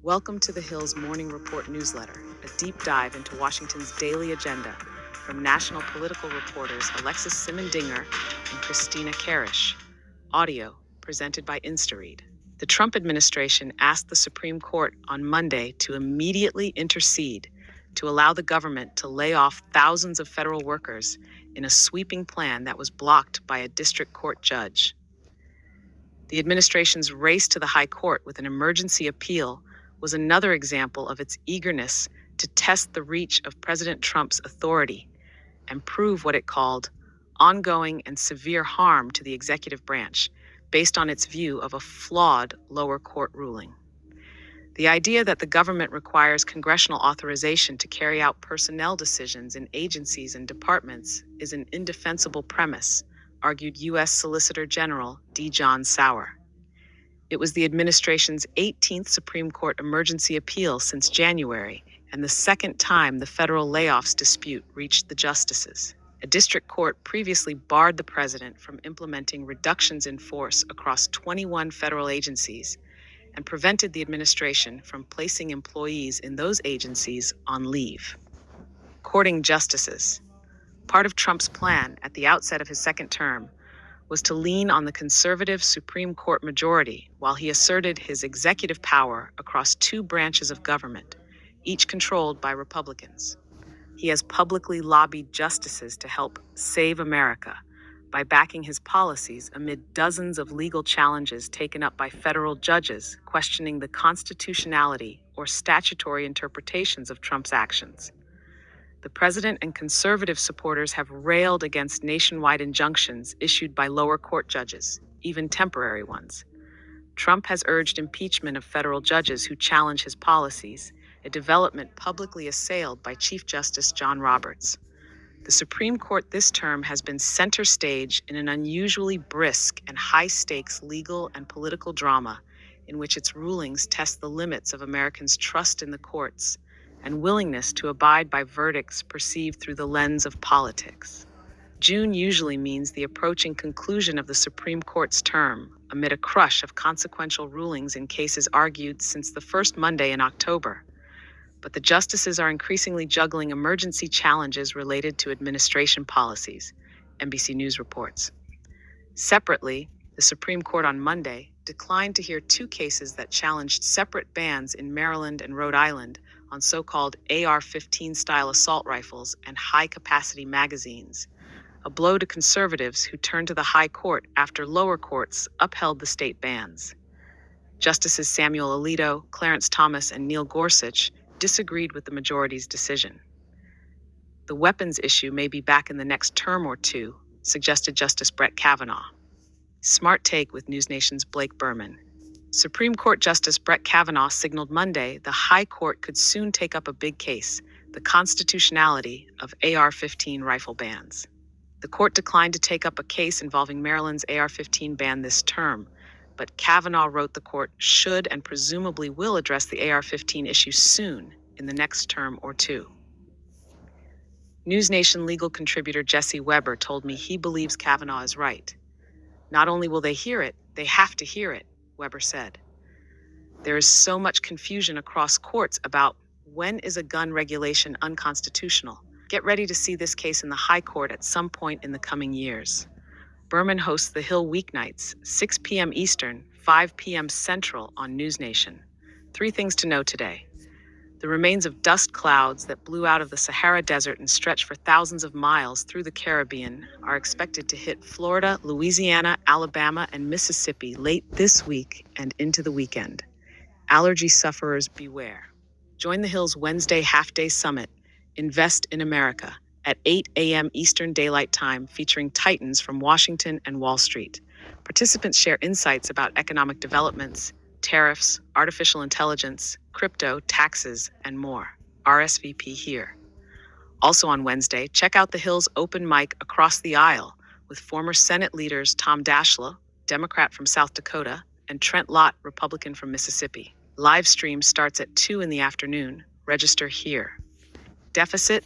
Welcome to the Hill's Morning Report newsletter, a deep dive into Washington's daily agenda from national political reporters Alexis Simendinger and Christina Karish. Audio presented by InstaRead. The Trump administration asked the Supreme Court on Monday to immediately intercede to allow the government to lay off thousands of federal workers in a sweeping plan that was blocked by a district court judge. The administration's race to the High Court with an emergency appeal was another example of its eagerness to test the reach of President Trump's authority and prove what it called ongoing and severe harm to the executive branch based on its view of a flawed lower court ruling. The idea that the government requires congressional authorization to carry out personnel decisions in agencies and departments is an indefensible premise, argued U.S. Solicitor General D. John Sauer. It was the administration's 18th Supreme Court emergency appeal since January, and the second time the federal layoffs dispute reached the justices. A district court previously barred the president from implementing reductions in force across 21 federal agencies and prevented the administration from placing employees in those agencies on leave. Courting justices. Part of Trump's plan at the outset of his second term was to lean on the conservative Supreme Court majority while he asserted his executive power across two branches of government, each controlled by Republicans. He has publicly lobbied justices to help save America by backing his policies amid dozens of legal challenges taken up by federal judges questioning the constitutionality or statutory interpretations of Trump's actions. The president and conservative supporters have railed against nationwide injunctions issued by lower court judges, even temporary ones. Trump has urged impeachment of federal judges who challenge his policies, a development publicly assailed by Chief Justice John Roberts. The Supreme Court this term has been center stage in an unusually brisk and high-stakes legal and political drama in which its rulings test the limits of Americans' trust in the courts and willingness to abide by verdicts perceived through the lens of politics. June usually means the approaching conclusion of the Supreme Court's term, amid a crush of consequential rulings in cases argued since the first Monday in October. But the justices are increasingly juggling emergency challenges related to administration policies, NBC News reports. Separately, the Supreme Court on Monday declined to hear two cases that challenged separate bans in Maryland and Rhode Island on so-called AR-15 style assault rifles and high-capacity magazines, a blow to conservatives who turned to the High Court after lower courts upheld the state bans. Justices Samuel Alito, Clarence Thomas, and Neil Gorsuch disagreed with the majority's decision. The weapons issue may be back in the next term or two, suggested Justice Brett Kavanaugh. Smart take with News Nation's Blake Berman. Supreme Court Justice Brett Kavanaugh signaled Monday the High Court could soon take up a big case, the constitutionality of AR-15 rifle bans. The court declined to take up a case involving Maryland's AR-15 ban this term, but Kavanaugh wrote the court should and presumably will address the AR-15 issue soon, in the next term or two. News Nation legal contributor Jesse Weber told me he believes Kavanaugh is right. Not only will they hear it, they have to hear it, Weber said. There is so much confusion across courts about when is a gun regulation unconstitutional. Get ready to see this case in the High Court at some point in the coming years. Berman hosts The Hill weeknights, 6 p.m. Eastern, 5 p.m. Central on News Nation. 3 things to know today. The remains of dust clouds that blew out of the Sahara Desert and stretched for thousands of miles through the Caribbean are expected to hit Florida, Louisiana, Alabama, and Mississippi late this week and into the weekend. Allergy sufferers beware. Join the Hill's Wednesday half-day summit, Invest in America, at 8 a.m. Eastern Daylight Time, featuring titans from Washington and Wall Street. Participants share insights about economic developments, tariffs, artificial intelligence, crypto, taxes, and more. RSVP here. Also on Wednesday, check out the Hill's open mic Across the Aisle with former Senate leaders Tom Daschle, Democrat from South Dakota, and Trent Lott, Republican from Mississippi. Live stream starts at 2 in the afternoon. Register here. Deficit?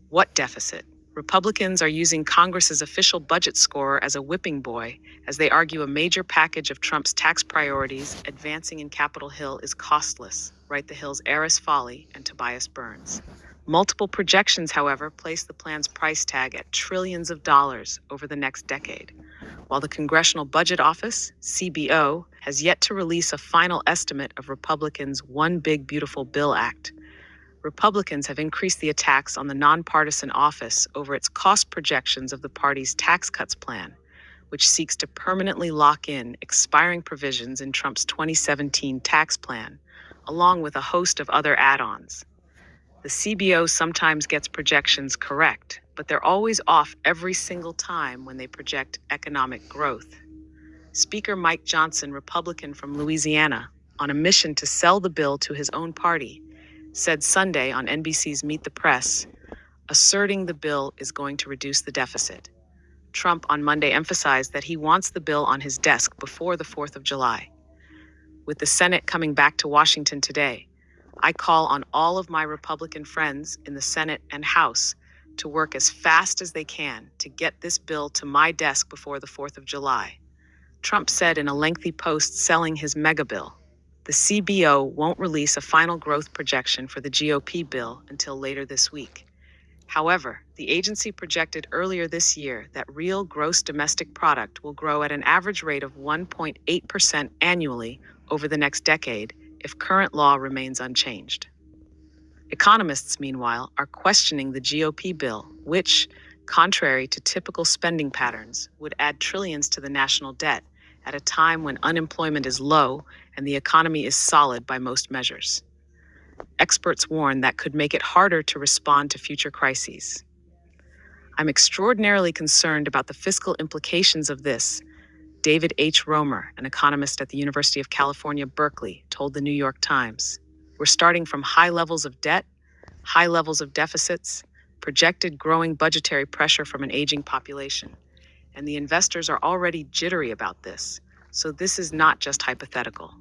What deficit? Republicans are using Congress's official budget scorer as a whipping boy as they argue a major package of Trump's tax priorities advancing in Capitol Hill is costless, write The Hill's Eris Folly and Tobias Burns. Multiple projections, however, place the plan's price tag at trillions of dollars over the next decade, while the Congressional Budget Office, CBO, has yet to release a final estimate of Republicans' One Big Beautiful Bill Act. Republicans have increased the attacks on the nonpartisan office over its cost projections of the party's tax cuts plan, which seeks to permanently lock in expiring provisions in Trump's 2017 tax plan, along with a host of other add-ons. The CBO sometimes gets projections correct, but they're always off every single time when they project economic growth. Speaker Mike Johnson, Republican from Louisiana, on a mission to sell the bill to his own party, said Sunday on NBC's Meet the Press, asserting the bill is going to reduce the deficit. Trump on Monday emphasized that he wants the bill on his desk before the 4th of July. With the Senate coming back to Washington today, I call on all of my Republican friends in the Senate and House to work as fast as they can to get this bill to my desk before the 4th of July, Trump said in a lengthy post selling his mega bill. The CBO won't release a final growth projection for the GOP bill until later this week. However, the agency projected earlier this year that real gross domestic product will grow at an average rate of 1.8% annually over the next decade if current law remains unchanged. Economists, meanwhile, are questioning the GOP bill, which, contrary to typical spending patterns, would add trillions to the national debt at a time when unemployment is low and the economy is solid by most measures. Experts warn that could make it harder to respond to future crises. I'm extraordinarily concerned about the fiscal implications of this, David H. Romer, an economist at the University of California, Berkeley, told the New York Times. We're starting from high levels of debt, high levels of deficits, projected growing budgetary pressure from an aging population, and the investors are already jittery about this, so this is not just hypothetical.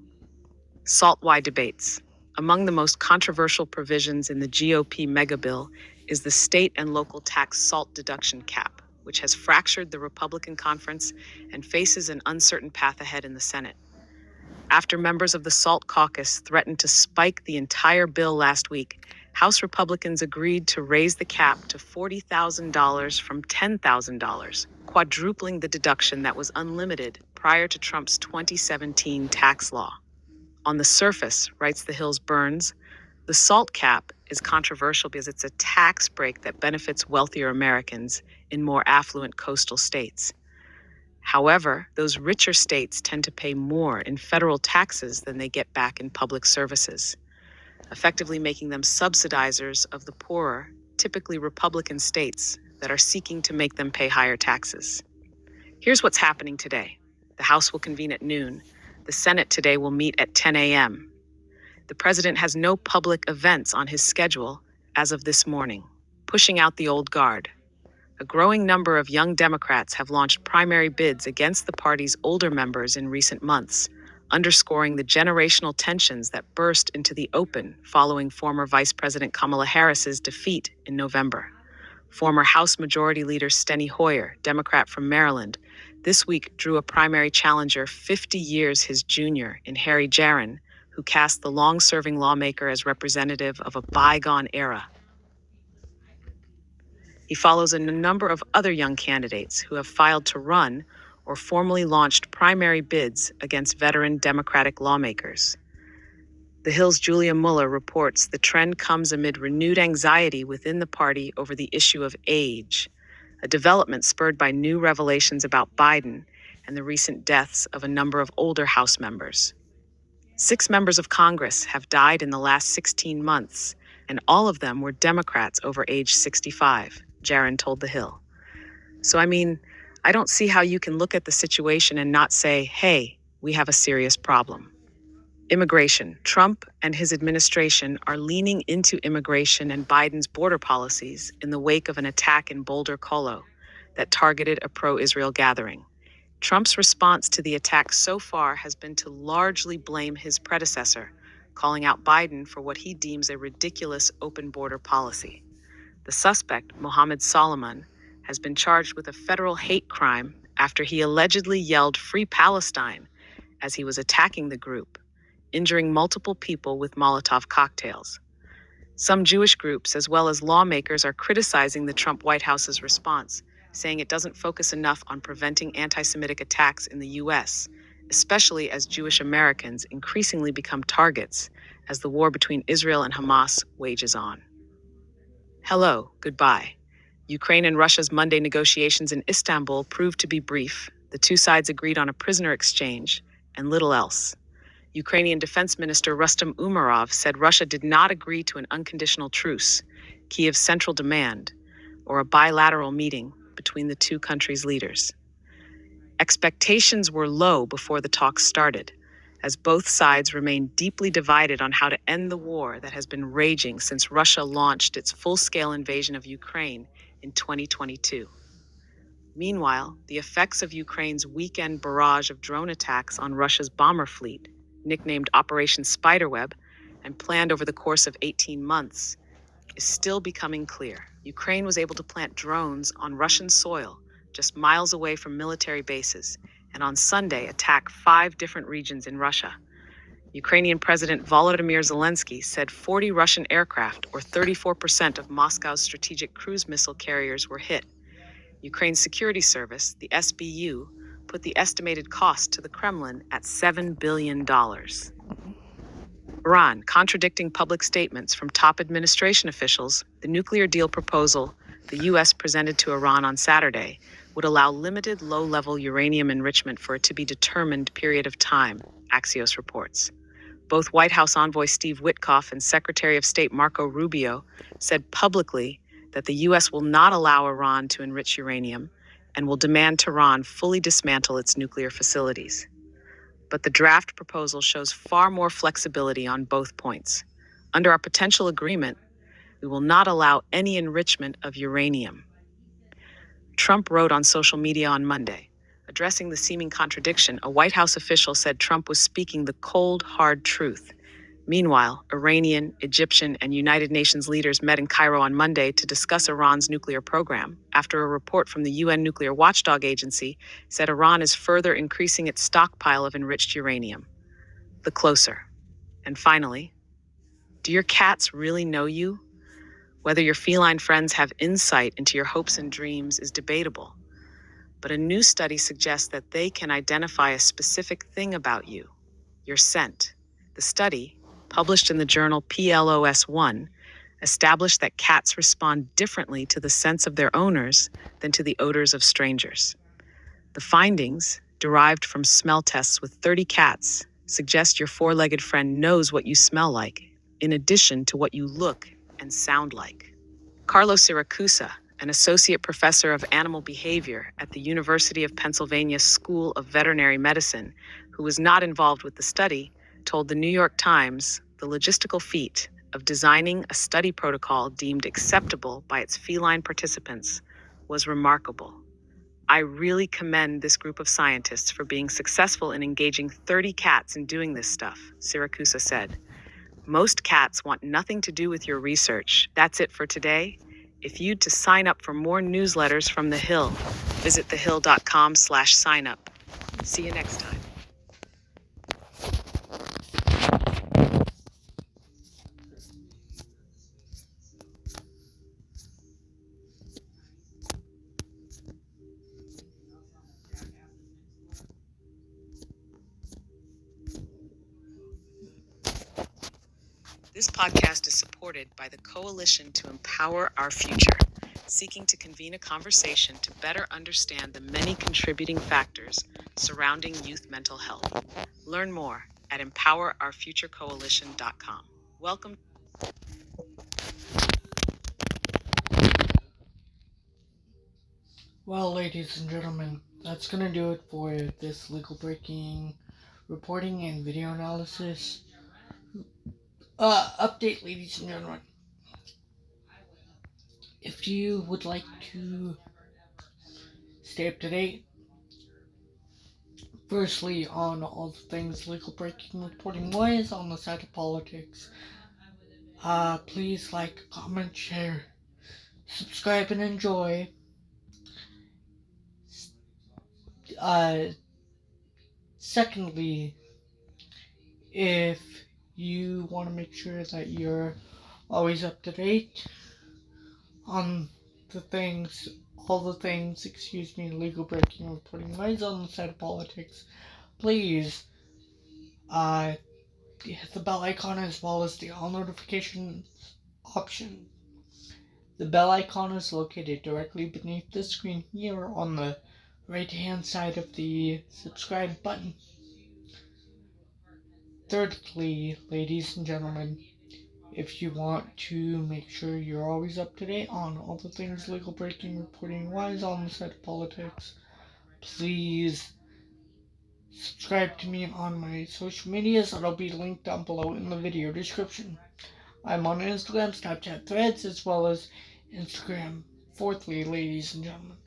SALT-Y debates. Among the most controversial provisions in the GOP megabill is the state and local tax SALT deduction cap, which has fractured the Republican conference and faces an uncertain path ahead in the Senate. After members of the SALT caucus threatened to spike the entire bill last week, House Republicans agreed to raise the cap to $40,000 from $10,000, quadrupling the deduction that was unlimited prior to Trump's 2017 tax law. On the surface, writes The Hill's Burns, the SALT cap is controversial because it's a tax break that benefits wealthier Americans in more affluent coastal states. However, those richer states tend to pay more in federal taxes than they get back in public services, effectively making them subsidizers of the poorer, typically Republican states that are seeking to make them pay higher taxes. Here's what's happening today. The House will convene at noon. The Senate today will meet at 10 a.m. The president has no public events on his schedule as of this morning, pushing out the old guard. A growing number of young Democrats have launched primary bids against the party's older members in recent months, underscoring the generational tensions that burst into the open following former Vice President Kamala Harris's defeat in November. Former House Majority Leader Steny Hoyer, Democrat from Maryland, this week drew a primary challenger 50 years his junior in Harry Jaron, who cast the long-serving lawmaker as representative of a bygone era. He follows a number of other young candidates who have filed to run or formally launched primary bids against veteran Democratic lawmakers. The Hill's Julia Muller reports the trend comes amid renewed anxiety within the party over the issue of age, a development spurred by new revelations about Biden and the recent deaths of a number of older House members. 6 members of Congress have died in the last 16 months, and all of them were Democrats over age 65, Jaron told The Hill. So, I don't see how you can look at the situation and not say, hey, we have a serious problem. Immigration. Trump and his administration are leaning into immigration and Biden's border policies in the wake of an attack in Boulder, Colorado, that targeted a pro-Israel gathering. Trump's response to the attack so far has been to largely blame his predecessor, calling out Biden for what he deems a ridiculous open border policy. The suspect, Mohammed Solomon, has been charged with a federal hate crime after he allegedly yelled "Free Palestine" as he was attacking the group, injuring multiple people with Molotov cocktails. Some Jewish groups, as well as lawmakers, are criticizing the Trump White House's response, saying it doesn't focus enough on preventing anti-Semitic attacks in the U.S., especially as Jewish Americans increasingly become targets as the war between Israel and Hamas wages on. Hello, goodbye. Ukraine and Russia's Monday negotiations in Istanbul proved to be brief. The two sides agreed on a prisoner exchange and little else. Ukrainian Defense Minister Rustem Umerov said Russia did not agree to an unconditional truce, Kiev's central demand, or a bilateral meeting between the two countries' leaders. Expectations were low before the talks started, as both sides remain deeply divided on how to end the war that has been raging since Russia launched its full-scale invasion of Ukraine in 2022. Meanwhile, the effects of Ukraine's weekend barrage of drone attacks on Russia's bomber fleet, nicknamed Operation Spiderweb and planned over the course of 18 months, is still becoming clear. Ukraine was able to plant drones on Russian soil just miles away from military bases, and on Sunday attack 5 different regions in Russia. Ukrainian President Volodymyr Zelensky said 40 Russian aircraft, or 34% of Moscow's strategic cruise missile carriers, were hit. Ukraine's security service, the SBU, put the estimated cost to the Kremlin at $7 billion. Iran, contradicting public statements from top administration officials, the nuclear deal proposal the U.S. presented to Iran on Saturday would allow limited low-level uranium enrichment for a to-be-determined period of time, Axios reports. Both White House envoy Steve Witkoff and Secretary of State Marco Rubio said publicly that the U.S. will not allow Iran to enrich uranium and will demand Tehran fully dismantle its nuclear facilities. But the draft proposal shows far more flexibility on both points. Under our potential agreement, we will not allow any enrichment of uranium. Trump wrote on social media on Monday. Addressing the seeming contradiction, a White House official said Trump was speaking the cold, hard truth. Meanwhile, Iranian, Egyptian, and United Nations leaders met in Cairo on Monday to discuss Iran's nuclear program, after a report from the UN Nuclear Watchdog Agency said Iran is further increasing its stockpile of enriched uranium. The closer. And finally, do your cats really know you? Whether your feline friends have insight into your hopes and dreams is debatable, but a new study suggests that they can identify a specific thing about you, your scent. The study, published in the journal PLOS1, established that cats respond differently to the scents of their owners than to the odors of strangers. The findings, derived from smell tests with 30 cats, suggest your four-legged friend knows what you smell like, in addition to what you look and sound like. Carlos Siracusa, an associate professor of animal behavior at the University of Pennsylvania School of Veterinary Medicine, who was not involved with the study, told the New York Times the logistical feat of designing a study protocol deemed acceptable by its feline participants was remarkable. I really commend this group of scientists for being successful in engaging 30 cats in doing this stuff, Siracusa said. Most cats want nothing to do with your research. That's it for today. If you'd to sign up for more newsletters from The Hill, visit thehill.com/sign-up. See you next time. This podcast is supported by the Coalition to Empower Our Future, seeking to convene a conversation to better understand the many contributing factors surrounding youth mental health. Learn more at empowerourfuturecoalition.com. Welcome. Well, ladies and gentlemen, that's gonna do it for this legal breaking reporting and video analysis. Update, ladies and gentlemen. If you would like to stay up to date, firstly, on all the things legal breaking reporting wise on the side of politics, please like, comment, share, subscribe and enjoy. Secondly, if you want to make sure that you're always up to date on all the things, legal breaking, reporting wise on the side of politics, please hit the bell icon as well as the all notifications option. The bell icon is located directly beneath the screen here on the right hand side of the subscribe button. Thirdly, ladies and gentlemen, if you want to make sure you're always up to date on all the things legal breaking, reporting wise on the side of politics, please subscribe to me on my social medias that'll be linked down below in the video description. I'm on Instagram, Snapchat, Threads, as well as Instagram. Fourthly, ladies and gentlemen,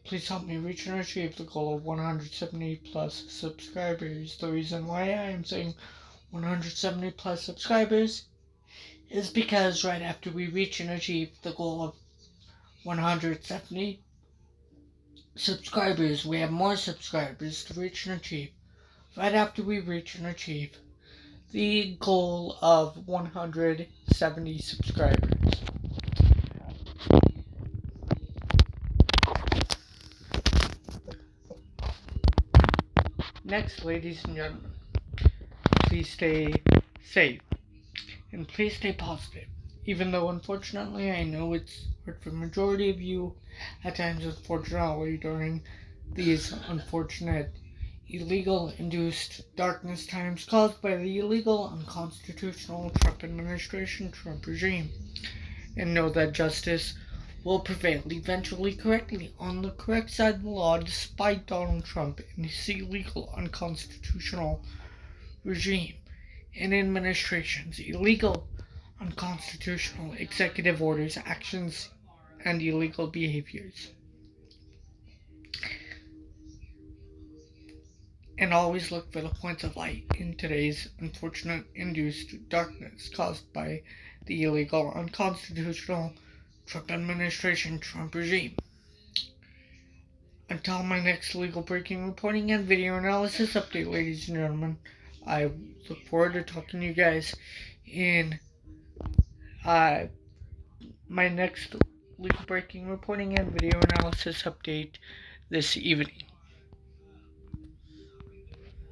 please help me reach and achieve the goal of 170 plus subscribers. The reason why I am saying 170 plus subscribers is because right after we reach and achieve the goal of 170 subscribers, we have more subscribers to reach and achieve. Right after we reach and achieve the goal of 170 subscribers. Next, ladies and gentlemen, please stay safe and please stay positive. Even though, unfortunately, I know it's hard for the majority of you at times, unfortunately, during these unfortunate illegal induced darkness times caused by the illegal, unconstitutional Trump administration, Trump regime, and know that justice will prevail eventually correctly on the correct side of the law despite Donald Trump and his illegal, unconstitutional regime and administration's illegal, unconstitutional executive orders, actions, and illegal behaviors. And always look for the points of light in today's unfortunate induced darkness caused by the illegal, unconstitutional Trump administration, Trump regime. Until my next legal breaking reporting and video analysis update, ladies and gentlemen, I look forward to talking to you guys in my next legal breaking reporting and video analysis update this evening.